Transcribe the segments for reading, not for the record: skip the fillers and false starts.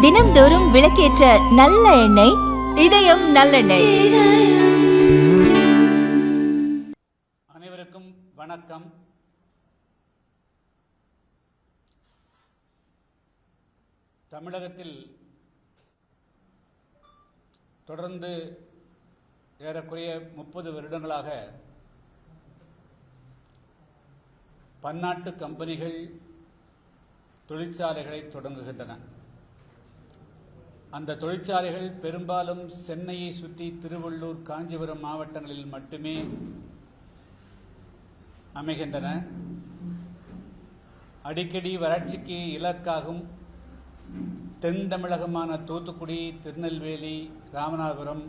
தினம்தோறும் விளக்கேற்ற நல்ல எண்ணெய் இதயம் நல்லெண்ணெய். அனைவருக்கும் வணக்கம். தமிழகத்தில் தொடர்ந்து ஏறக்குறைய 30 வருடங்களாக பன்னாட்டு கம்பெனிகள் தொழிற்சாலைகளை தொடங்குகின்றன. அந்த தொழிற்சாலைகள் பெரும்பாலும் சென்னையை சுற்றி திருவள்ளூர், காஞ்சிபுரம் மாவட்டங்களில் மட்டுமே அமைகின்றன. அடிக்கடி வறட்சிக்கு இலக்காகும் தென் தமிழகமான தூத்துக்குடி, திருநெல்வேலி, ராமநாதபுரம்,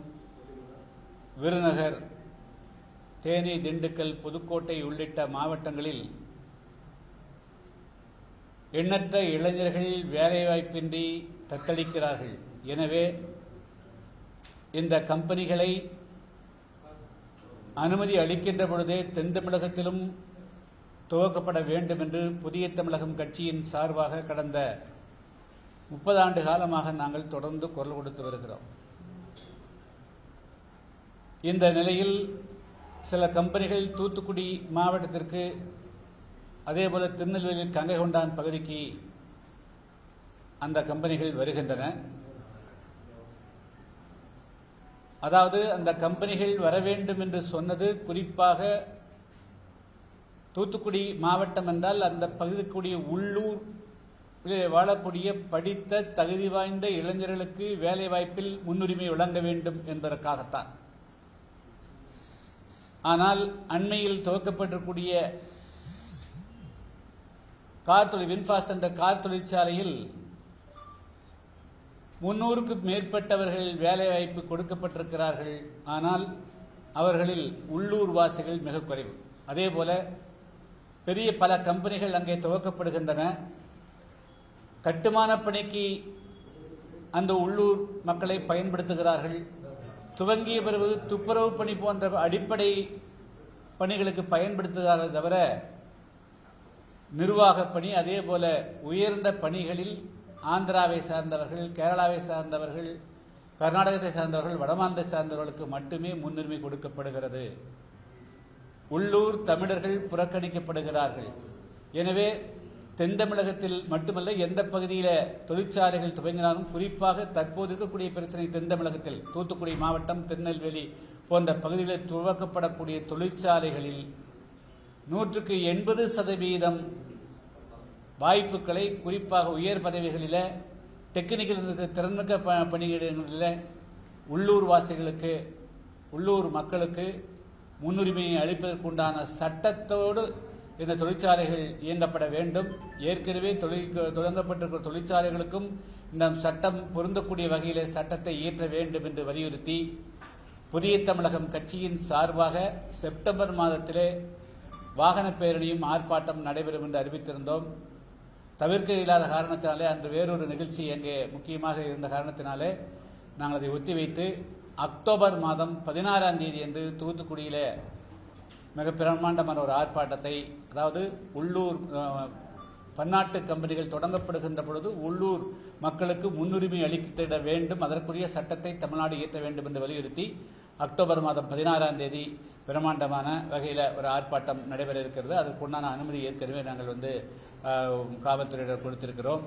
விருதுநகர், தேனி, திண்டுக்கல், புதுக்கோட்டை உள்ளிட்ட மாவட்டங்களில் எண்ணற்ற இளைஞர்கள் வேலைவாய்ப்பின்றி தத்தளிக்கிறார்கள். எனவே இந்த கம்பெனிகளை அனுமதி அளிக்கின்ற பொழுதே தென் தமிழகத்திலும் துவக்கப்பட வேண்டும் என்று புதிய தமிழகம் கட்சியின் சார்பாக கடந்த 30 ஆண்டு காலமாக நாங்கள் தொடர்ந்து குரல் கொடுத்து வருகிறோம். இந்த நிலையில் சில கம்பெனிகள் தூத்துக்குடி மாவட்டத்திற்கு, அதேபோல திருநெல்வேலி கங்கைகொண்டான் பகுதிக்கு அந்த கம்பெனிகள் வருகின்றன. அதாவது அந்த கம்பெனிகள் வர வேண்டும் என்று சொன்னது குறிப்பாக தூத்துக்குடி மாவட்டம் என்றால் அந்த பகுதிக்குரிய உள்ளூர் வாழக்கூடிய படித்த தகுதி வாய்ந்த இளைஞர்களுக்கு வேலை வாய்ப்பில் முன்னுரிமை வழங்க வேண்டும் என்பதற்காகத்தான். ஆனால் அண்மையில் துவக்கப்பட்டிருக்கூடிய கார் தொழில் வின்ஃபாஸ்ட் என்ற கார் தொழிற்சாலையில் 300க்கும் மேற்பட்டவர்கள் வேலை வாய்ப்பு கொடுக்கப்பட்டிருக்கிறார்கள். ஆனால் அவர்களில் உள்ளூர் வாசிகள் மிக குறைவு. அதேபோல பெரிய பல கம்பெனிகள் அங்கே துவக்கப்படுகின்றன. கட்டுமான பணிக்கு அந்த உள்ளூர் மக்களை பயன்படுத்துகிறார்கள். துவங்கிய பிறகு துப்புரவு பணி போன்ற அடிப்படை பணிகளுக்கு பயன்படுத்துகிறார்கள். தவிர நிர்வாக பணி, அதே போல உயர்ந்த பணிகளில் ஆந்திராவை சார்ந்தவர்கள், கேரளாவை சார்ந்தவர்கள், கர்நாடகத்தை சார்ந்தவர்கள், வடமாநிலத்தை சார்ந்தவர்களுக்கு மட்டுமே முன்னுரிமை கொடுக்கப்படுகிறது. உள்ளூர் தமிழர்கள் புறக்கணிக்கப்படுகிறார்கள். எனவே தென் தமிழகத்தில் மட்டுமல்ல, எந்த பகுதியில் தொழிற்சாலைகள் துவங்கினாலும், குறிப்பாக தற்போது இருக்கக்கூடிய பிரச்சனை தென் தமிழகத்தில் தூத்துக்குடி மாவட்டம், திருநெல்வேலி போன்ற பகுதிகளில் துவக்கப்படக்கூடிய தொழிற்சாலைகளில் 180% வாய்ப்புகளை குறிப்பாக உயர் பதவிகளில், டெக்னிக்கல் திறன்மிக்க பணியிடங்களில் உள்ளூர் வாசிகளுக்கு, உள்ளூர் மக்களுக்கு முன்னுரிமையை அளிப்பதற்குண்டான சட்டத்தோடு இந்த தொழிற்சாலைகள் இயங்கப்பட வேண்டும். ஏற்கனவே தொடங்கப்பட்டிருக்கிற தொழிற்சாலைகளுக்கும் இந்த சட்டம் பொருந்தக்கூடிய வகையிலே சட்டத்தை இயற்ற வேண்டும் என்று வலியுறுத்தி புதிய தமிழகம் கட்சியின் சார்பாக செப்டம்பர் மாதத்திலே வாகன பேரணியும் ஆர்ப்பாட்டம் நடைபெறும் என்று அறிவித்திருந்தோம். தவிர்க்க இயலாத காரணத்தினாலே, அன்று வேறொரு நிகழ்ச்சி அங்கே முக்கியமாக இருந்த காரணத்தினாலே நாங்கள் அதை ஒத்திவைத்து அக்டோபர் மாதம் 16ஆம் தேதி என்று தூத்துக்குடியில் மிக பிரமாண்டமான ஒரு ஆர்ப்பாட்டத்தை, அதாவது உள்ளூர் பன்னாட்டு கம்பெனிகள் தொடங்கப்படுகின்ற பொழுது உள்ளூர் மக்களுக்கு முன்னுரிமை அளித்திட வேண்டும், அதற்குரிய சட்டத்தை தமிழ்நாடு இயற்ற வேண்டும் என்று வலியுறுத்தி அக்டோபர் மாதம் 16ஆம் தேதி பிரமாண்டமான வகையில் ஒரு ஆர்ப்பாட்டம் நடைபெற இருக்கிறது. அதற்குண்டான அனுமதி ஏற்கனவே நாங்கள் காவல்துறையினர் கொடுத்திருக்கிறோம்.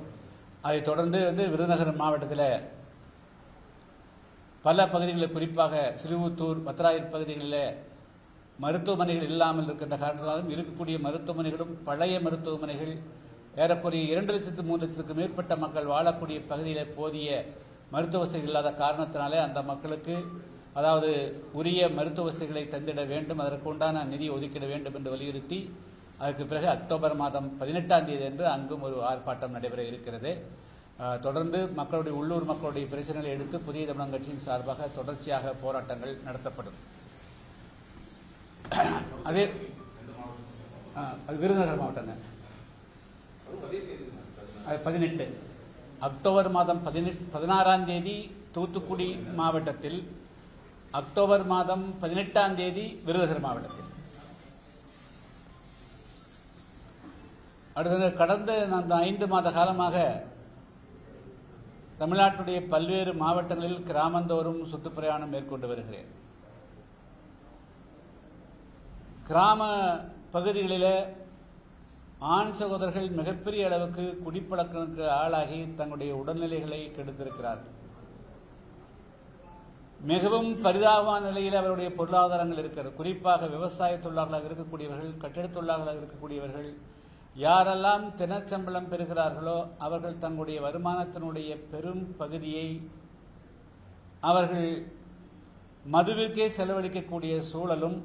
அதைத் தொடர்ந்து விருதுநகர் மாவட்டத்தில் பல பகுதிகளில், குறிப்பாக சிறுவத்தூர், பத்ராயூர் பகுதிகளில் மருத்துவமனைகள் இல்லாமல் இருக்கின்ற காரணத்தாலும் இருக்கக்கூடிய மருத்துவமனைகளும் பழைய மருத்துவமனைகள், ஏறக்குறைய 2 லட்சத்து 3 லட்சத்துக்கு மேற்பட்ட மக்கள் வாழக்கூடிய பகுதியில் போதிய மருத்துவ வசதிகள் இல்லாத காரணத்தினாலே அந்த மக்களுக்கு, அதாவது உரிய மருத்துவ வசதிகளை தந்திட வேண்டும், அதற்கு உண்டான நிதி ஒதுக்கிட வேண்டும் என்று வலியுறுத்தி அதுக்கு பிறகு அக்டோபர் மாதம் 18ஆம் தேதி என்று அங்கும் ஒரு ஆர்ப்பாட்டம் நடைபெற இருக்கிறது. தொடர்ந்து மக்களுடைய, உள்ளூர் மக்களுடைய பிரச்சனைகளை எடுத்து புதிய தமிழகம் கட்சியின் சார்பாக தொடர்ச்சியாக போராட்டங்கள் நடத்தப்படும். அதே விருதுநகர் மாவட்டம் 18 அக்டோபர் மாதம் 16ஆம் தேதி தூத்துக்குடி மாவட்டத்தில், அக்டோபர் மாதம் 18ஆம் தேதி விருதுநகர் மாவட்டத்தில். அடுத்தது கடந்த அந்த 5 மாத காலமாக தமிழ்நாட்டுடைய பல்வேறு மாவட்டங்களில் கிராமந்தோறும் சுற்றுப்பிரயாணம் மேற்கொண்டு வருகிறேன். கிராம பகுதிகளில் ஆண் சகோதரர்கள் மிகப்பெரிய அளவுக்கு குடிப்பழக்கங்களுக்கு ஆளாகி தங்களுடைய உடல்நிலைகளை கெடுத்திருக்கிறார்கள். மிகவும் பரிதாபமான நிலையில் அவருடைய பொருளாதாரங்கள் இருக்கிறது. குறிப்பாக விவசாய தொழிலாளர்களாக இருக்கக்கூடியவர்கள், கட்டிடத் தொழிலாளர்களாக இருக்கக்கூடியவர்கள், யாரெல்லாம் தினச்சம்பளம் பெறுகிறார்களோ அவர்கள் தங்களுடைய வருமானத்தினுடைய பெரும் பகுதியை அவர்கள் மதுவிற்கே செலவழிக்கக்கூடிய சூழலும்,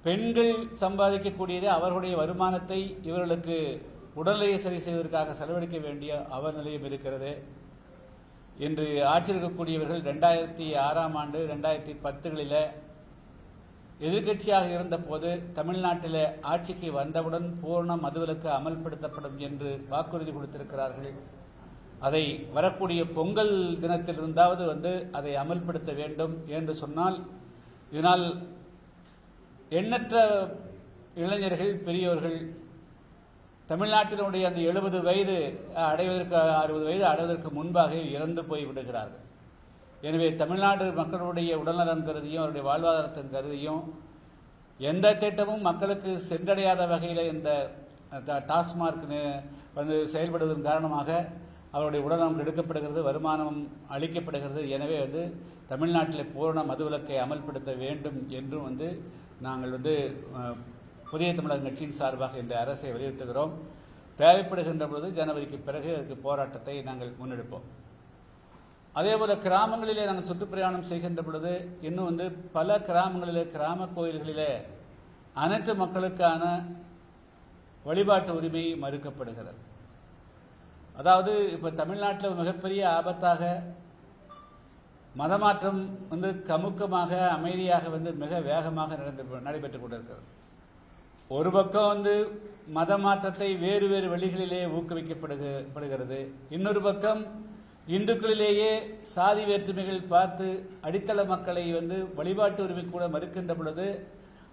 பெண்கள் சம்பாதிக்கக்கூடியதை அவர்களுடைய வருமானத்தை இவர்களுக்கு உடல்நிலையை சரி செய்வதற்காக செலவழிக்க வேண்டிய அவநிலையும் இருக்கிறது. இன்று ஆட்சியில் இருக்கக்கூடியவர்கள் 2006ஆம் ஆண்டு 2010களில் எதிர்க்கட்சியாக இருந்தபோது தமிழ்நாட்டில் ஆட்சிக்கு வந்தவுடன் பூர்ண மதுவிலக்கு அமல்படுத்தப்படும் என்று வாக்குறுதி கொடுத்திருக்கிறார்கள். அதை வரக்கூடிய பொங்கல் தினத்திலிருந்தாவது அதை அமல்படுத்த வேண்டும் என்று சொன்னால், இதனால் எண்ணற்ற இளைஞர்கள், பெரியோர்கள் தமிழ்நாட்டினுடைய அந்த 70 வயது அடைவதற்கு 60 வயது அடைவதற்கு முன்பாக இறந்து போய் விடுகிறார்கள். எனவே தமிழ்நாடு மக்களுடைய உடல்நலன் கருதியும் அவருடைய வாழ்வாதாரத்தின் கருதியும் எந்த திட்டமும் மக்களுக்கு சென்றடையாத வகையில் இந்த டாஸ்மார்க் செயல்படுவதன் காரணமாக அவருடைய உடல்நலம் கெடுக்கப்படுகிறது, வருமானம் அளிக்கப்படுகிறது. எனவே தமிழ்நாட்டில் பூரண மதுவிலக்கை அமல்படுத்த வேண்டும் என்றும் நாங்கள் புதிய தமிழக கட்சியின் சார்பாக இந்த அரசை வலியுறுத்துகிறோம். தேவைப்படுகின்ற பொழுது ஜனவரிக்கு பிறகு அதுக்கு போராட்டத்தை நாங்கள் முன்னெடுப்போம். அதேபோல கிராமங்களிலே நாங்கள் சுற்றுப்பிரயாணம் செய்கின்ற பொழுது இன்னும் பல கிராமங்களிலே, கிராம கோயில்களிலே அனைத்து மக்களுக்கான வழிபாட்டு உரிமை மறுக்கப்படுகிறது. அதாவது இப்போ தமிழ்நாட்டில் மிகப்பெரிய ஆபத்தாக மதமாற்றம் கமுக்கமாக, அமைதியாக மிக வேகமாக நடைபெற்றுக் கொண்டிருக்கிறது. ஒரு பக்கம் மதமாற்றத்தை வேறு வேறு வழிகளிலே ஊக்குவிக்கப்படுகிறது. இன்னொரு பக்கம் இந்துக்களிலேயே சாதி வேற்றுமைகள் பார்த்து அடித்தள மக்களை வழிபாட்டு உரிமை கூட மறுக்கின்ற பொழுது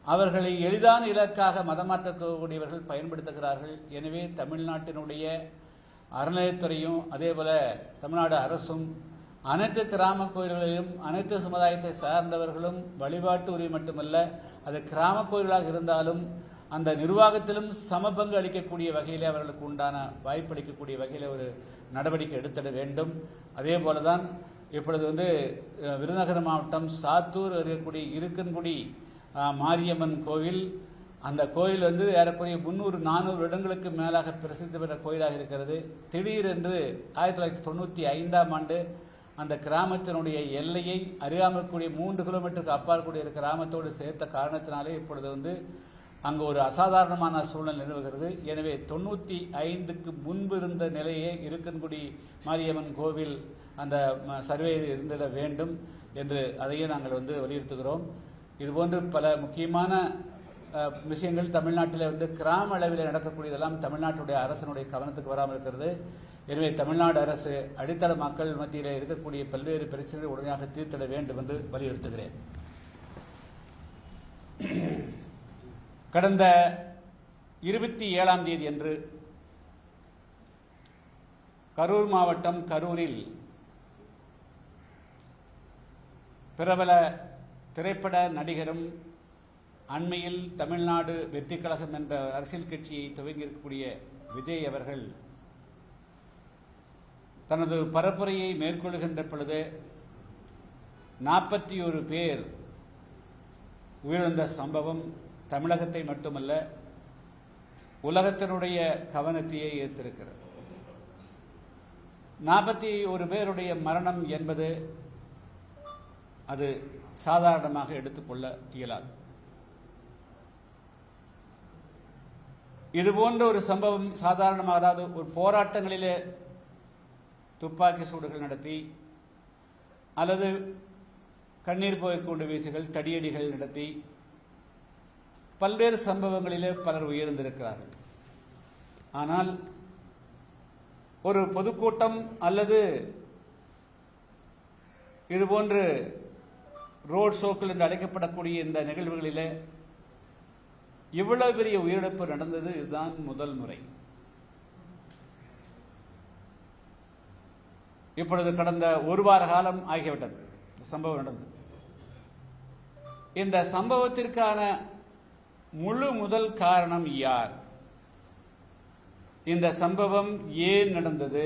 அவர்களை எளிதான இலக்காக மதமாற்றக்கூடியவர்கள் பயன்படுத்துகிறார்கள். எனவே தமிழ்நாட்டினுடைய அறநிலையத்துறையும் அதேபோல தமிழ்நாடு அரசும் அனைத்து கிராம கோயில்களிலும் அனைத்து சமுதாயத்தை சார்ந்தவர்களும் வழிபாட்டு உரிமை மட்டுமல்ல, அது கிராம கோயில்களாக இருந்தாலும் அந்த நிர்வாகத்திலும் சமபங்கு அளிக்கக்கூடிய வகையில் அவர்களுக்கு உண்டான வாய்ப்பு அளிக்கக்கூடிய வகையில் ஒரு நடவடிக்கை எடுத்திட வேண்டும். அதே போலதான் இப்பொழுது விருதுநகர் மாவட்டம் சாத்தூர் இருக்கக்கூடிய இருக்கன்குடி மாரியம்மன் கோவில், அந்த கோயில் ஏறக்குறைய 300-400 வருடங்களுக்கு மேலாக பிரசித்தி பெற்ற கோயிலாக இருக்கிறது. திடீரென்று 1995ஆம் ஆண்டு அந்த கிராமத்தினுடைய எல்லையை அறியாமல் கூடிய 3 கிலோமீட்டருக்கு அப்பால் கூடிய கிராமத்தோடு சேர்த்த காரணத்தினாலே இப்பொழுது அங்கு ஒரு அசாதாரணமான சூழ்நிலை நிலவுகிறது. எனவே 95க்கு முன்பு இருந்த நிலையே இருக்கன்குடி மாரியம்மன் கோவில் அந்த சர்வேயில் இருந்திட வேண்டும் என்று அதையே நாங்கள் வலியுறுத்துகிறோம். இதுபோன்று பல முக்கியமான விஷயங்கள் தமிழ்நாட்டில் கிராம அளவில் நடக்கக்கூடியதெல்லாம் தமிழ்நாட்டுடைய அரசனுடைய கவனத்துக்கு வராமல் இருக்கிறது. எனவே தமிழ்நாடு அரசு அடித்தள மக்கள் மத்தியில் இருக்கக்கூடிய பல்வேறு பிரச்சனைகளை உடனடியாக தீர்த்திட வேண்டும் என்று வலியுறுத்துகிறேன். கடந்த 27ஆம் தேதி அன்று கரூர் மாவட்டம் கரூரில் பிரபல திரைப்பட நடிகரும் அண்மையில் தமிழ்நாடு வெற்றி கழகம் என்ற அரசியல் கட்சியை துவங்கியிருக்கக்கூடிய விஜய் அவர்கள் தனது பரப்புரையை மேற்கொள்கின்ற பொழுது 41 பேர் உயிரிழந்த சம்பவம் தமிழகத்தை மட்டுமல்ல உலகத்தினுடைய கவனத்தையே ஈர்த்திருக்கிறது. 41 பேருடைய மரணம் என்பது அது சாதாரணமாக எடுத்துக்கொள்ள இயலாது. இதுபோன்ற ஒரு சம்பவம் சாதாரணமாக, அதாவது ஒரு போராட்டங்களிலே துப்பாக்கி சூடுகள் நடத்தி அல்லது கண்ணீர் புகைக்குண்டு வீச்சுகள், தடியடிகள் நடத்தி பல்வேறு சம்பவங்களிலே பலர் உயிர்ந்திருக்கிறார்கள். ஆனால் ஒரு பொதுக்கூட்டம் அல்லது இதுபோன்று ரோட் ஷோக்கள் என்று அழைக்கப்படக்கூடிய இந்த நிகழ்வுகளிலே இவ்வளவு பெரிய உயிரிழப்பு நடந்தது இதுதான் முதல் முறை. இப்பொழுது கடந்த ஒரு வார காலம் ஆகிவிட்டது சம்பவம் நடந்தது. இந்த சம்பவத்திற்கான முழு முதல் காரணம் யார்? இந்த சம்பவம் ஏன் நடந்தது?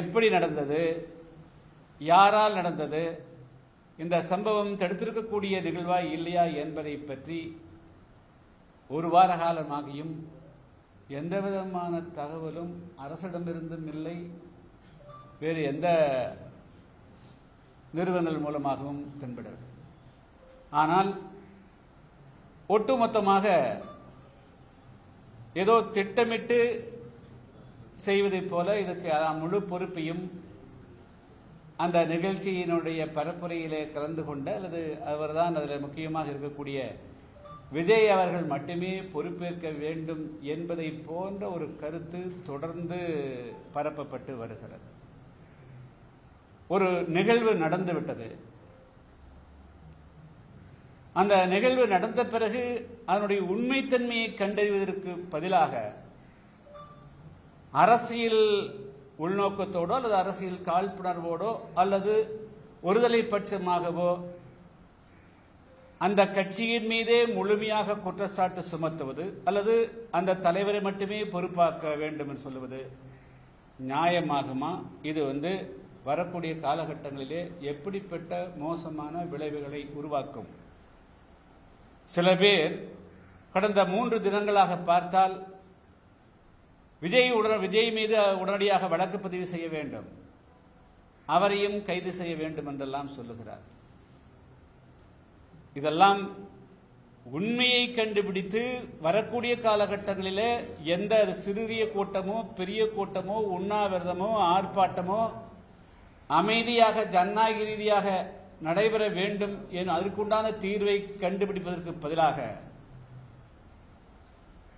எப்படி நடந்தது? யாரால் நடந்தது? இந்த சம்பவம் தடுத்திருக்கக்கூடிய நிகழ்வா இல்லையா என்பதை பற்றி ஒரு வார காலமாகியும் எந்த விதமான தகவலும் அரசிடமிருந்தும் இல்லை, வேறு எந்த நிறுவனங்கள் மூலமாகவும் தென்படவில்லை. ஆனால் ஒட்டுமொத்தமாக ஏதோ திட்டமிட்டு செய்வதைப் போல இதுக்கு முழு பொறுப்பையும் அந்த நிகழ்ச்சியினுடைய பரப்புரையிலே கலந்து கொண்ட அல்லது அவர்தான் அதில் முக்கியமாக இருக்கக்கூடிய விஜய் அவர்கள் மட்டுமே பொறுப்பேற்க வேண்டும் என்பதை போன்ற ஒரு கருத்து தொடர்ந்து பரப்பப்பட்டு வருகிறது. ஒரு நிகழ்வு நடந்துவிட்டது. அந்த நிகழ்வு நடந்த பிறகு அதனுடைய உண்மைத்தன்மையை கண்டறிவதற்கு பதிலாக அரசியல் உள்நோக்கத்தோடோ அல்லது அரசியல் காழ்ப்புணர்வோடோ அல்லது ஒருதலை பட்சமாகவோ அந்த கட்சியின் மீதே முழுமையாக குற்றச்சாட்டு சுமத்துவது அல்லது அந்த தலைவரை மட்டுமே பொறுப்பாக்க வேண்டும் என்று சொல்லுவது நியாயமாகுமா? இது வரக்கூடிய காலகட்டங்களிலே எப்படிப்பட்ட மோசமான விளைவுகளை உருவாக்கும்? சில பேர் கடந்த 3 தினங்களாக பார்த்தால் விஜய் மீது உடனடியாக வழக்கு பதிவு செய்ய வேண்டும், அவரையும் கைது செய்ய வேண்டும் என்றெல்லாம் சொல்லுகிறார். இதெல்லாம் உண்மையை கண்டுபிடித்து வரக்கூடிய காலகட்டங்களிலே எந்த சிறிய கூட்டமோ பெரிய கூட்டமோ உண்ணாவிரதமோ ஆர்ப்பாட்டமோ அமைதியாக ஜனநாயக ரீதியாக நடைபெற வேண்டும் என அதற்குண்டான தீர்வை கண்டுபிடிப்பதற்கு பதிலாக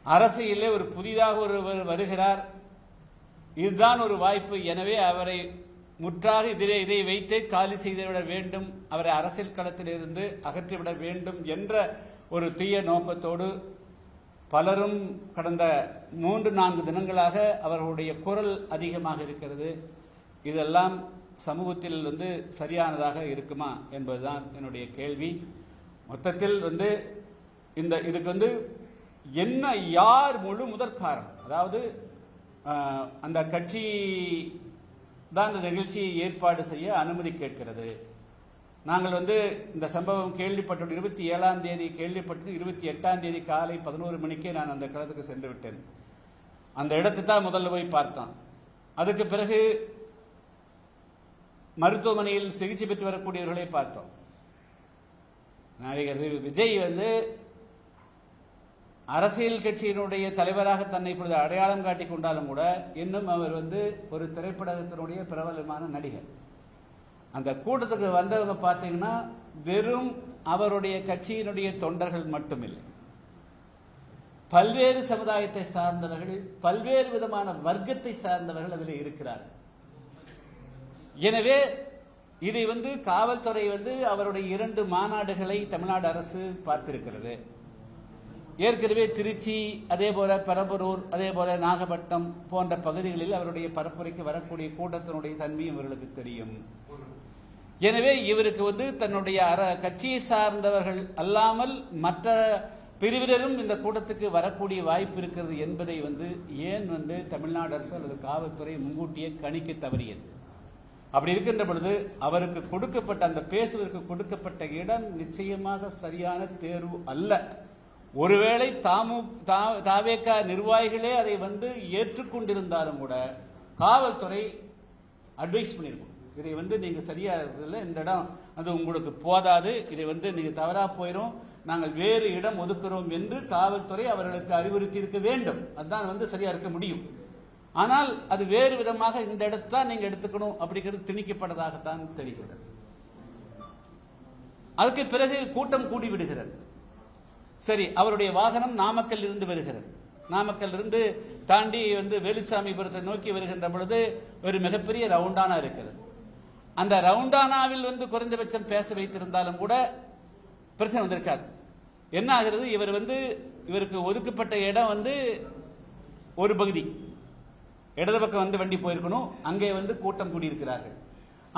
அரசியலே ஒரு புதிதாக ஒருவர் வருகிறார், இதுதான் ஒரு வாய்ப்பு, எனவே அவரை முற்றாக இதை வைத்து காலி செய்துவிட வேண்டும், அவரை அரசியல் களத்திலிருந்து அகற்றிவிட வேண்டும் என்ற ஒரு தீய நோக்கத்தோடு பலரும் கடந்த 3-4 தினங்களாக அவர்களுடைய குரல் அதிகமாக இருக்கிறது. இதெல்லாம் சமூகத்தில் சரியானதாக இருக்குமா என்பதுதான் என்னுடைய கேள்வி. மொத்தத்தில் இதுக்கு என்ன யார் முழு முதற் காரணம்? அதாவது அந்த கட்சி தான் இந்த நிகழ்ச்சியை ஏற்பாடு செய்ய அனுமதி கேட்கிறது. நாங்கள் இந்த சம்பவம் கேள்விப்பட்ட 27ஆம் தேதி கேள்விப்பட்டு 28ஆம் தேதி காலை 11 மணிக்கே நான் அந்த களத்துக்கு சென்று விட்டேன். அந்த இடத்தை தான் முதல்ல போய் பார்த்தோம். அதுக்கு பிறகு மருத்துவமனையில் சிகிச்சை பெற்று வரக்கூடியவர்களை பார்த்தோம். நடிகர் விஜய் அரசியல் கட்சியினுடைய தலைவராக தன்னை இப்பொழுது அடையாளம் காட்டிக் கொண்டாலும் கூட இன்னும் அவர் ஒரு திரைப்படத்தினுடைய பிரபலமான நடிகர். அந்த கூட்டத்துக்கு வந்தவங்க பார்த்தீங்கன்னா வெறும் அவருடைய கட்சியினுடைய தொண்டர்கள் மட்டுமில்லை, பல்வேறு சமுதாயத்தை சார்ந்தவர்கள், பல்வேறு விதமான வர்க்கத்தை சார்ந்தவர்கள் அதில் இருக்கிறார்கள். எனவே இதை காவல்துறை அவருடைய 2 மாநாடுகளை தமிழ்நாடு அரசு பார்த்திருக்கிறது. ஏற்கனவே திருச்சி, அதே போல பெரம்பலூர், அதே போல நாகப்பட்டினம் போன்ற பகுதிகளில் அவருடைய பரப்புரைக்கு வரக்கூடிய கூட்டத்தினுடைய தன்மையும் இவர்களுக்கு தெரியும். எனவே இவருக்கு தன்னுடைய கட்சியை சார்ந்தவர்கள் அல்லாமல் மற்ற பிரிவினரும் இந்த கூட்டத்துக்கு வரக்கூடிய வாய்ப்பு இருக்கிறது என்பதை ஏன் தமிழ்நாடு அரசு அல்லது காவல்துறை முன்கூட்டியே கணிக்க தவறியது? அப்படி இருக்கின்ற பொழுது அவருக்கு கொடுக்கப்பட்ட அந்த பேசுவதற்கு கொடுக்கப்பட்ட இடம் நிச்சயமாக சரியான தேர்வு அல்ல. ஒருவேளை தாவேக நிர்வாகிகளே அதை ஏற்றுக்கொண்டிருந்தாலும் கூட காவல்துறை அட்வைஸ் பண்ணிருக்கும், இதை நீங்க சரியா இல்லை, இந்த இடம் உங்களுக்கு போதாது, இதை நீங்க தவறா போயிடும், நாங்கள் வேறு இடம் ஒதுக்குறோம் என்று காவல்துறை அவர்களுக்கு அறிவுறுத்தி இருக்க வேண்டும். அதுதான் சரியா இருக்க முடியும். ஆனால் அது வேறு விதமாக இந்த இடத்தான் நீங்க எடுத்துக்கணும் அப்படிங்கிறது திணிக்கப்பட்டதாகத்தான் தெரிகிறது. அதுக்கு பிறகு கூட்டம் கூடி விடுகிறது. சரி, அவருடைய வாகனம் நாமக்கல் இருந்து வருகிறது. நாமக்கல் இருந்து தாண்டி வேலுசாமிபுரத்தை நோக்கி வருகின்ற பொழுது ஒரு மிகப்பெரிய ரவுண்டானா இருக்கிறது. அந்த ரவுண்டானாவில் குறைந்தபட்சம் பேச வைத்திருந்தாலும் கூட பிரச்சனை வந்திருக்காது. என்ன ஆகிறது, இவருக்கு ஒதுக்கப்பட்ட இடம் ஒரு பகுதி இடது பக்கம் வண்டி போயிருக்கணும், அங்கே கூட்டம் கூடியிருக்கிறார்கள்.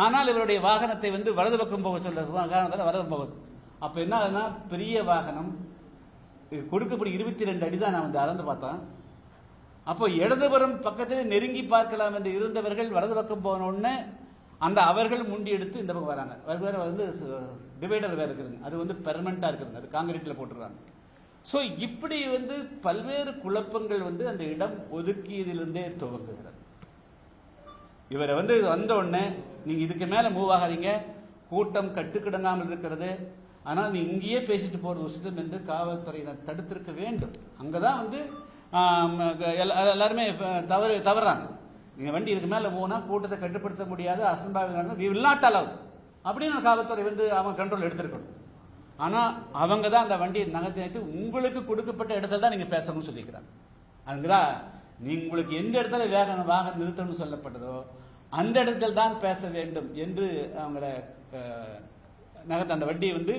ஆனால் இவருடைய வாகனத்தை வலது பக்கம் போக சொல்ல வாகனத்தில் வலது போகுது. அப்ப என்ன ஆகுதுன்னா, பெரிய வாகனம் கொடுக்கப்படி 22 அடி தான் நான் அளந்து பார்த்தேன். அப்போ இடதுபுறம் பக்கத்தில் நெருங்கி பார்க்கலாம் என்று இருந்தவர்கள் வலது பக்கம் போனோடனே அவர்கள் முண்டி எடுத்து இந்த பக்கம் வராங்க. டிவைடர் வேற இருக்குதுங்க, அது பெர்மனண்டா இருக்குதுங்க, அது காங்கிரீட்ல போட்டுருக்காங்க. ஸோ இப்படி பல்வேறு குழப்பங்கள் அந்த இடம் ஒதுக்கியதிலிருந்தே துவங்குகிறது. இவரை வந்த உடனே நீங்க இதுக்கு மேல மூவ் ஆகாதீங்க, கூட்டம் கட்டுக்கிடங்காமல் இருக்கிறது, ஆனால் நீ இங்கேயே பேசிட்டு போறது உசிதம் என்று காவல்துறையினர் தடுத்திருக்க வேண்டும். அங்கதான் எல்லாருமே தவறாங்க. நீங்க வண்டி இதுக்கு மேல போனா கூட்டத்தை கட்டுப்படுத்த முடியாது, அசம்பாவிதம் வி வில் நாட் அலவ் அப்படின்னு காவல்துறை அவங்க கண்ட்ரோல் எடுத்திருக்கணும். ஆனா அவங்க தான் அந்த வண்டியை நகர்த்தி உங்களுக்கு கொடுக்கப்பட்ட இடத்துல தான் நீங்க பேசணும்னு சொல்லிக்கிறாங்க. அதுதான் உங்களுக்கு எந்த இடத்துல வாகனம் நிறுத்தணும்னு சொல்லப்பட்டதோ அந்த இடத்துல தான் பேச வேண்டும் என்று அவங்கள நகர்த்த அந்த வண்டியை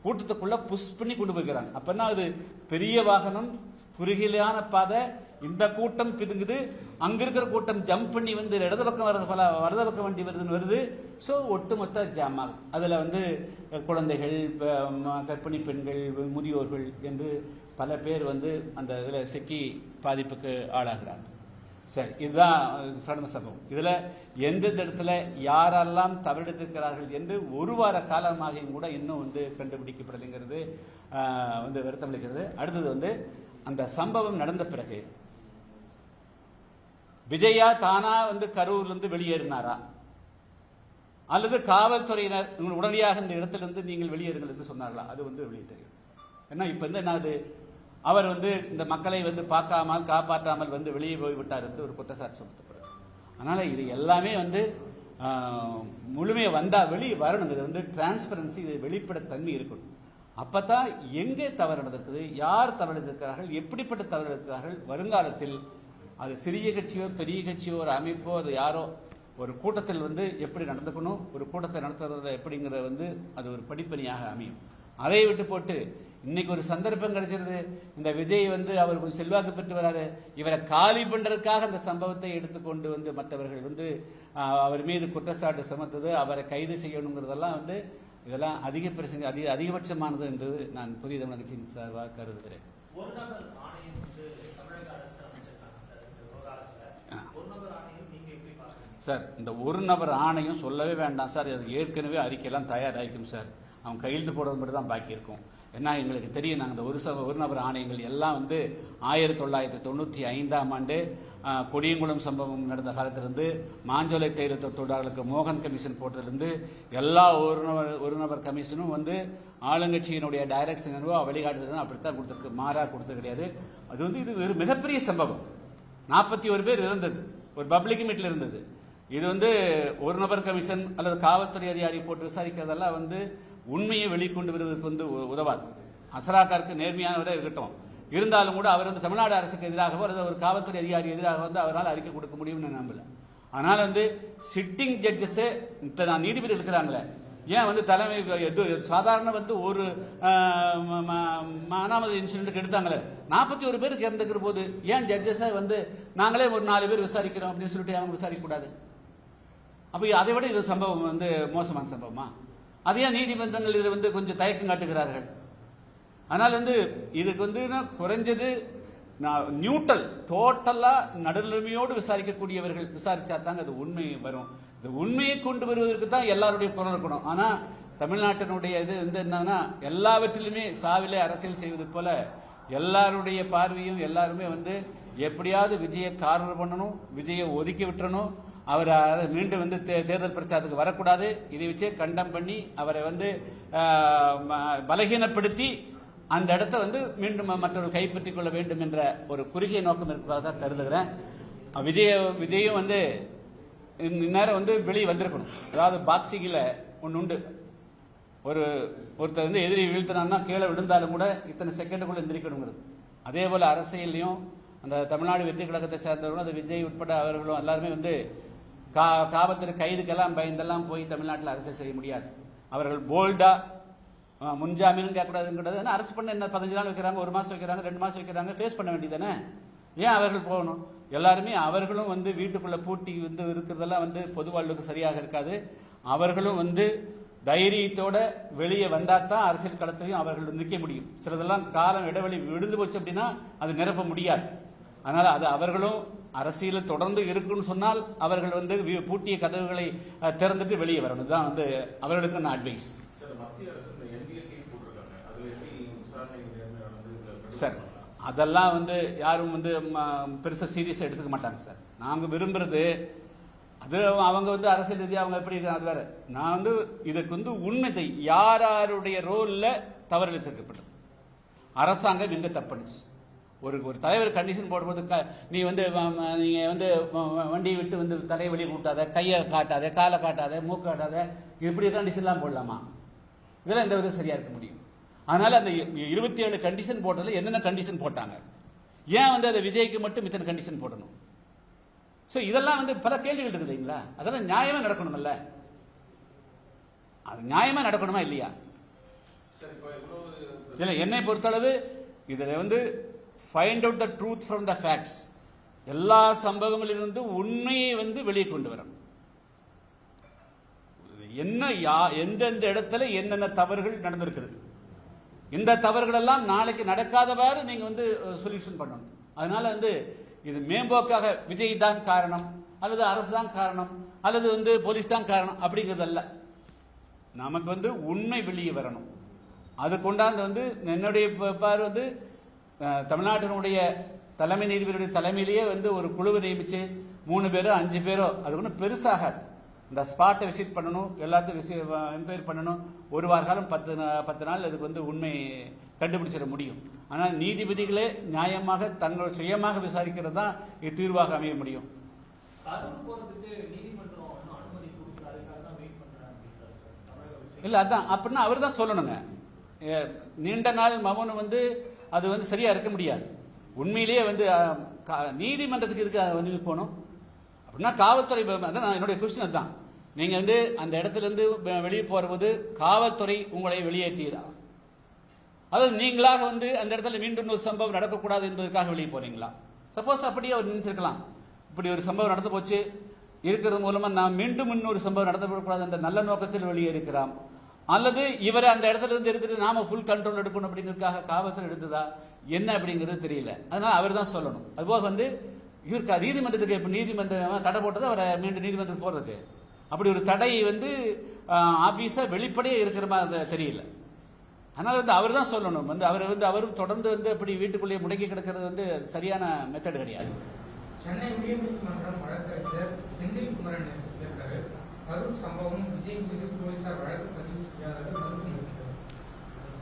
கூட்டத்துக்குள்ள புஷ் பண்ணி கொண்டு போய்க்கிறாங்க. அப்பன்னா அது பெரிய வாகனம், குறுகிலான பாதை, இந்த கூட்டம் பிதுங்குது, அங்க இருக்கிற கூட்டம் ஜம்ப் பண்ணி இடது பக்கம் வலது பக்கம் வண்டி வருது. ஸோ ஒட்டுமொத்த ஜாம் ஆகும். அதுல குழந்தைகள், கர்ப்பிணி பெண்கள், முதியோர்கள் என்று பல பேர் அந்த இதுல சிக்கி பாதிப்புக்கு ஆளாகிறாங்க. சரி, இதுதான் நடந்த சம்பவம். இதுல எந்தெந்த இடத்துல யாரெல்லாம் தவறெடுத்திருக்கிறார்கள் என்று ஒரு வார காலமாகியும் கூட இன்னும் கண்டுபிடிக்கப்படலைங்கிறது வருத்தமளிக்கிறது. அடுத்தது அந்த சம்பவம் நடந்த பிறகு விஜயா தானா கரூர்ல வெளியேறினாரா அல்லது காவல்துறையினர் உடனடியாக இந்த இடத்திலிருந்து நீங்கள் வெளியேறுங்கள் என்று சொன்னார்களா? அது வெளியே தெரியும். ஏன்னா இப்ப என்ன ஆகுது, அவர் இந்த மக்களை பார்க்காமல் காப்பாற்றாமல் வெளியே போய்விட்டார் என்று ஒரு குற்றச்சாட்டு சுமத்தப்படுது. அதனால இது எல்லாமே முழுமையை வந்தா வெளியே வரணும். இது டிரான்ஸ்பரன்சி, இது வெளிப்படைத்தன்மை இருக்கணும். அப்பதான் எங்கே தவறு நடந்திருக்குது, யார் தவறு எடுத்திருக்கிறார்கள், எப்படிப்பட்ட தவறு எடுக்கிறார்கள், வருங்காலத்தில் அது சிறிய கட்சியோ பெரிய கட்சியோ ஒரு அமைப்போ அது யாரோ ஒரு கூட்டத்தில் எப்படி நடந்துக்கணும், ஒரு கூட்டத்தை நடத்துறது எப்படிங்கிறது அது ஒரு படிப்பணியாக அமையும். அதை விட்டு போட்டு இன்னைக்கு ஒரு சந்தர்ப்பம் கிடைச்சிருது, இந்த விஜய் அவர் கொஞ்சம் செல்வாக்கு பெற்று வராரு, இவரை காலி பண்றதுக்காக அந்த சம்பவத்தை எடுத்துக்கொண்டு மற்றவர்கள் அவர் மீது குற்றச்சாட்டு சுமத்துது, அவரை கைது செய்யணுங்கிறதெல்லாம் இதெல்லாம் அதிக பிரச்சனை, அதிகபட்சமானது என்று நான் புதிய தமிழக கட்சியின் சார்பாக கருதுகிறேன். சார், இந்த ஒரு நபர் ஆணையம் சொல்லவே வேண்டாம் சார், அது ஏற்கனவே அறிக்கையெல்லாம் தயாராகிக்கும் சார். அவங்க கையெழுத்து போடுறது மட்டும் தான் பாக்கி இருக்கும். ஏன்னா எங்களுக்கு தெரியும், நாங்கள் இந்த ஒரு நபர் ஆணையங்கள் எல்லாம் 1995ஆம் ஆண்டு கொடியங்குளம் சம்பவம் நடந்த காலத்திலிருந்து, மாஞ்சோலை தேயிலை தொழிலாளர்களுக்கு மோகன் கமிஷன் போட்டதிலிருந்து எல்லா ஒரு நபர் கமிஷனும் ஆளுங்கட்சியினுடைய டைரக்ஷன் வழிகாட்டுதல் அப்படித்தான் கொடுத்துருக்கு, மாறா கொடுத்தது கிடையாது. அது இது ஒரு மிகப்பெரிய சம்பவம். 41 பேர் இருந்தது, ஒரு பப்ளிக் மீட்ல இருந்தது. இது ஒரு நபர் கமிஷன் அல்லது காவல்துறை அதிகாரி போட்டு விசாரிக்கிறதெல்லாம் உண்மையை வெளிக்கொண்டு வருவதற்கு உதவாது. அசராக்காருக்கு நேர்மையானவரே இருக்கட்டும், இருந்தாலும் கூட அவர் தமிழ்நாடு அரசுக்கு எதிராகவோ அல்லது ஒரு காவல்துறை அதிகாரி எதிராக அவரால் அறிக்கை கொடுக்க முடியும்னு நம்பல. அதனால சிட்டிங் ஜட்ஜஸ் நீதிபதி இருக்கிறாங்களே, ஏன் தலைமை சாதாரண ஒரு அனாமத இன்சிடென்ட் எடுத்தாங்களே, 41 பேருக்கு இறந்துக்கிற போது ஏன் ஜட்ஜஸை நாங்களே ஒரு 4 பேர் விசாரிக்கிறோம் அப்படின்னு சொல்லிட்டு அவங்க விசாரிக்க கூடாது? அப்ப அதை விட இது சம்பவம் மோசமான சம்பவமா? அதையே நீதிமன்றங்கள் இதில் கொஞ்சம் தயக்கம் காட்டுகிறார்கள். அதனால இதுக்கு குறைஞ்சது நியூட்ரல், டோட்டலா நடுநிலைமையோடு விசாரிக்கக்கூடியவர்கள் விசாரிச்சா தாங்க அது உண்மை வரும். இந்த உண்மையை கொண்டு வருவதற்கு தான் எல்லாருடைய குரல் இருக்கணும். ஆனா தமிழ்நாட்டினுடைய இது என்னன்னா, எல்லாவற்றிலுமே சாவிலே அரசியல் செய்வது போல எல்லாருடைய பார்வையும் எல்லாருமே எப்படியாவது விஜயை கார்னர் பண்ணணும், விஜயை ஒதுக்கி விட்டுறணும், அவரை மீண்டும் தேர்தல் பிரச்சாரத்துக்கு வரக்கூடாது, இதை வச்சே கண்டம் பண்ணி அவரை பலகீனப்படுத்தி அந்த இடத்தை மீண்டும் மற்றொரு கைப்பற்றிக் கொள்ள வேண்டும் என்ற ஒரு குறுகிய நோக்கம் இருப்பதாக கருதுகிறேன். விஜயும் இந்நேரம் வெளியே வந்திருக்கணும். அதாவது பாக்ஸிங்கில் ஒன்று உண்டு, ஒருத்தர் எதிரி வீழ்த்தினா கீழே விழுந்தாலும் கூட இத்தனை செகண்டுக்குள்ள எந்திரிக்கணுங்கிறது. அதே போல அரசியலையும் அந்த தமிழ்நாடு வெற்றி கழகத்தை சேர்ந்தவர்களும் அது விஜய் உட்பட அவர்களும் எல்லாருமே காவல்துறை கைதுக்கெல்லாம் பயந்தெல்லாம் போய் தமிழ்நாட்டில் அரசியல் செய்ய முடியாது. அவர்கள் போல்டா முன்ஜாமீனும் கேட்கக்கூடாதுங்கிறது. அரசு பண்ண என்ன 15 நாள் வைக்கிறாங்க, 1 மாசம் வைக்கிறாங்க, 2 மாசம் வைக்கிறாங்க, ஃபேஸ் பண்ண வேண்டியதானே? ஏன் அவர்கள் போகணும்? எல்லாருமே அவர்களும் வந்து வீட்டுக்குள்ள பூட்டி வந்து இருக்கிறதெல்லாம் வந்து பொது வாழ்வுக்கு சரியாக இருக்காது. அவர்களும் வந்து தைரியத்தோட வெளியே வந்தாதான் அரசியல் களத்திலையும் அவர்கள் நிற்க முடியும். சிலதெல்லாம் காலம் இடைவெளி விழுந்து போச்சு அப்படின்னா அது நிரப்ப முடியாது. அதனால அது அவர்களும் அரசியல் தொடர்ந்து இருக்குன்னு சொன்னால் அவர்கள் வந்து பூட்டிய கதவுகளை திறந்துட்டு வெளியே வரணும். இதுதான் வந்து அவர்களுக்கு நான் அட்வைஸ். சார் அதெல்லாம் வந்து யாரும் வந்து பெருசா சீரியஸா எடுத்துக்க மாட்டாங்க சார். நாங்க விரும்புறது அது அவங்க வந்து அரசியல் ரீதியாக அவங்க எப்படி இருக்காங்க அது வேற. நான் வந்து இதுக்கு வந்து உண்மை யார் யாருடைய ரோல்ல தவறு சேர்க்கப்பட்டது. அரசாங்கம் எங்க தப்புனுச்சு. ஒரு தலைவர் கண்டிஷன் போடும்போது நீ வந்து நீங்க வந்து வண்டியை விட்டு வந்து தலையை வெளியே கூட்டாத, கையை காட்டாத, காலை காட்டாத, மூக்கு காட்டாத, இப்படி கண்டிஷன்லாம் போடலாமா? இதெல்லாம் எந்த விதம் சரியா இருக்க முடியும்? அதனால அந்த 27 கண்டிஷன் போட்டதுல என்னென்ன கண்டிஷன் போட்டாங்க, ஏன் வந்து அதை விஜய்க்கு மட்டும் இத்தனை கண்டிஷன் போடணும்? சோ இதெல்லாம் வந்து பல கேள்விகள் இருக்குது இல்லைங்களா? அதெல்லாம் நியாயமா நடக்கணும்ல. அது நியாயமா நடக்கணுமா இல்லையா? இல்ல என்னை பொறுத்தளவு இதுல வந்து find out the truth from the facts. எல்லா சம்பவங்களிலிருந்து உண்மையை வந்து வெளியே கொண்டு வரணும். என்ன எந்தெந்த இடத்துல என்னென்ன தவறுகள் நடந்திருக்குது, இந்த தவறுகள் எல்லாம் நாளைக்கு நடக்காதவாறு நீங்க வந்து சொல்யூஷன் பண்ணணும். அதனால வந்து இது மேம்போக்காக விஜய் தான் காரணம் அல்லது அரசு தான் காரணம் அல்லது வந்து போலீஸ் தான் காரணம் அப்படிங்கிறது அல்ல. நமக்கு வந்து உண்மை வெளியே வரணும். அது கொண்டாந்து வந்து என்னுடைய பாரு வந்து தமிழ்நாட்டினுடைய தலைமை நீதிபதியுடைய தலைமையிலேயே வந்து ஒரு குழுவை நியமிச்சு 3 பேரோ 5 பேரோ அது ஒன்றும் பெருசாக இந்த ஸ்பாட்டை விசிட் பண்ணணும், எல்லாத்தையும் என்கொயரி பண்ணணும். 1 வார காலம் 10 நாள் அதுக்கு வந்து உண்மை கண்டுபிடிச்சிட முடியும். ஆனால் நீதிபதிகளே நியாயமாக தங்கள் சுயமாக விசாரிக்கிறது தான் இது தீர்வாக அமைய முடியும். இல்ல அதான் அப்படின்னா அவர் தான் சொல்லணுங்க. நீண்ட நாள் மௌனம் வந்து அது வந்து சரியா இருக்க முடியாது. உண்மையிலேயே வந்து நீதிமன்றத்துக்கு இதுக்கு போகணும் அப்படின்னா காவல்துறை. அதான் என்னுடைய கொஸ்டின் அதுதான். நீங்க வந்து அந்த இடத்துல இருந்து வெளியே போறது காவல்துறை உங்களை வெளியேற்றா, அதாவது நீங்களாக வந்து அந்த இடத்துல மீண்டும் ஒரு சம்பவம் நடக்கக்கூடாது என்பதற்காக வெளியே போறீங்களா? சப்போஸ் அப்படியே அவர் நினைச்சிருக்கலாம், இப்படி ஒரு சம்பவம் நடந்து போச்சு இருக்கிறது மூலமா நான் மீண்டும் இன்னொரு சம்பவம் நடந்துவிடக்கூடாது என்ற நல்ல நோக்கத்தில் வெளியே இருக்கிறான். அல்லது இவரை அந்த இடத்துல இருந்து எடுத்துட்டு நாம ஃபுல் கண்ட்ரோல் எடுக்கணும் அப்படிங்கிறதுக்காக காவல்துறை எடுத்ததா என்ன அப்படிங்கிறது தெரியல. அதனால அவர் தான் சொல்லணும். அதுபோக வந்து இவருக்கு நீதிமன்றத்துக்கு இப்ப நீதிமன்றம் தடை போட்டது அவரை மீண்டும் நீதிமன்றத்துக்கு போறதுக்கு. அப்படி ஒரு தடை வந்து ஆபீஸா வெளிப்படையே இருக்கிற மாதிரி தெரியல. அதனால வந்து அவர் தான் சொல்லணும். வந்து அவர் வந்து அவரும் தொடர்ந்து வந்து அப்படி வீட்டுக்குள்ளேயே முடங்கி கிடக்கிறது வந்து சரியான மெத்தட் கிடையாது. சென்னை உயர்நீதிமன்றம் வழக்கறிஞர் செந்தில் குமரன் சொல்லியிருக்காரு, கரூர் சம்பவம் விஜய் மீது போலீசார் வழக்கு பதிவு செய்யாதது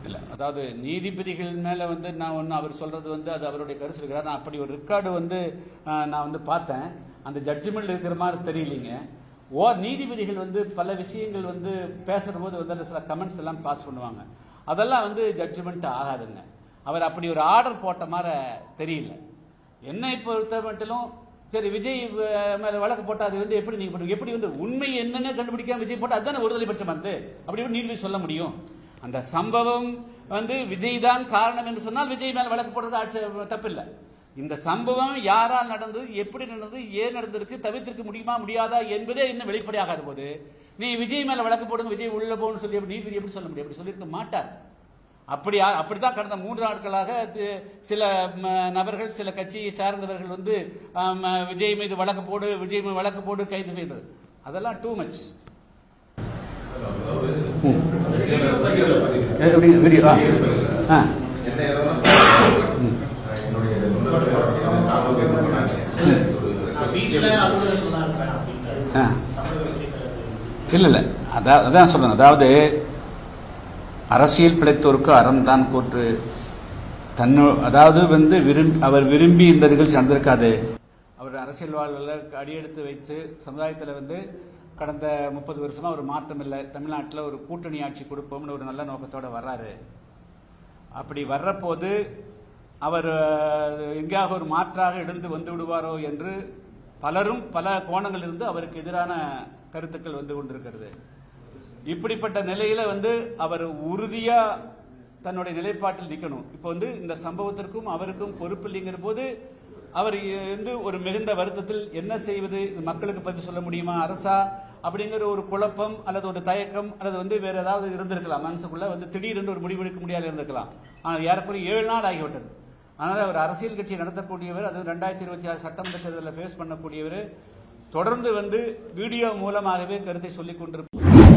இல்ல. அதாவது நீதிபதிகள் மேல வந்து நான் ஒன்னு அவர் சொல்றது வந்து அது அவருடைய கருத்து இருக்கிறார். நான் அப்படி ஒரு ரெக்கார்டு வந்து நான் வந்து பார்த்தேன். அந்த ஜட்ஜ்மெண்ட் இருக்கிற மாதிரி தெரியலீங்க. நீதிபதிகள் வந்து பல விஷயங்கள் வந்து பேசுற போது வந்து சில கமெண்ட்ஸ் எல்லாம் பாஸ் பண்ணுவாங்க. அதெல்லாம் வந்து ஜட்ஜ்மெண்ட் ஆகாதுங்க. அவர் அப்படி ஒரு ஆர்டர் போட்ட மாதிரி தெரியல. என்னை பொறுத்த மட்டும் சரி விஜய் மேல வழக்கு போட்டா அது வந்து எப்படி நீங்க பண்ணுவீங்க? எப்படி வந்து உண்மை என்னன்னு கண்டுபிடிக்காம விஜய் போட்டா அதுதானே ஒருதலை பட்சம் வந்து அப்படி நீதிபதி சொல்ல முடியும். அந்த சம்பவம் வந்து விஜய் தான் காரணம் என்று சொன்னால் விஜய் மேல வழக்கு போடுறது தப்பில்லை. இந்த சம்பவம் யாரால் நடந்தது, எப்படி நடந்தது, ஏன் நடந்திருக்கு, தவிர்த்திருக்க முடியுமா முடியாதா என்பதே இன்னும் வெளிப்படையாகாத போது நீ விஜய் மேல வழக்கு போடுங்க, விஜய் உள்ள போன்னு சொல்லி நீதிபதி எப்படி சொல்ல முடியும்? அப்படி சொல்லியிருக்க மாட்டார். அப்படித்தான் கடந்த 3 நாட்களாக சில நபர்கள் சில கட்சியை சார்ந்தவர்கள் வந்து விஜய் மீது வழக்கு போடு, விஜய் மீது வழக்கு போடு, கைது செய்தது அதெல்லாம் டூ மச். இல்ல இல்ல அதான் சொல்றேன். அதாவது அரசியல் பிழைத்தோருக்கு அறம் தான் கூற்று. அதாவது வந்து அவர் விரும்பி இந்த நிகழ்ச்சி நடந்திருக்காது. அவர் அரசியல் வாழ்வில் அடியெடுத்து வைத்து சமுதாயத்தில் வந்து கடந்த 30 வருஷமா ஒரு மாற்றம் இல்லை. தமிழ்நாட்டில் ஒரு கூட்டணி ஆட்சி கொடுப்போம்னு ஒரு நல்ல நோக்கத்தோட வர்றாரு. அப்படி வர்றபோது அவர் எங்கேயாக ஒரு மாற்றாக எழுந்து வந்து விடுவாரோ என்று பலரும் பல கோணங்களிலிருந்து அவருக்கு எதிரான கருத்துக்கள் வந்து கொண்டிருக்கிறது. இப்படிப்பட்ட நிலையில அவர் உறுதியா தன்னுடைய நிலைப்பாட்டில் நிக்கணும். இப்ப இந்த சம்பவத்திற்கும் அவருக்கும் பொறுப்பு இல்லைங்கிற போது அவர் ஒரு மிகுந்த வருத்தத்தில் என்ன செய்வது, மக்களுக்கு பற்றி சொல்ல முடியுமா அரசா அப்படிங்கிற ஒரு குழப்பம் அல்லது ஒரு தயக்கம் அல்லது வேற ஏதாவது இருந்திருக்கலாம் மனசுக்குள்ள. திடீரென்று ஒரு முடிவெடுக்க முடியாது இருந்திருக்கலாம். ஆனால் ஏறக்குறைய 7 நாள் ஆகிவிட்டது. ஆனால் அவர் அரசியல் கட்சி நடத்தக்கூடியவர், அது 2026 சட்டமன்ற தேர்தலில் ஃபேஸ் பண்ணக்கூடியவர், தொடர்ந்து வீடியோ மூலமாகவே கருத்தை சொல்லிக் கொண்டிருப்பார்.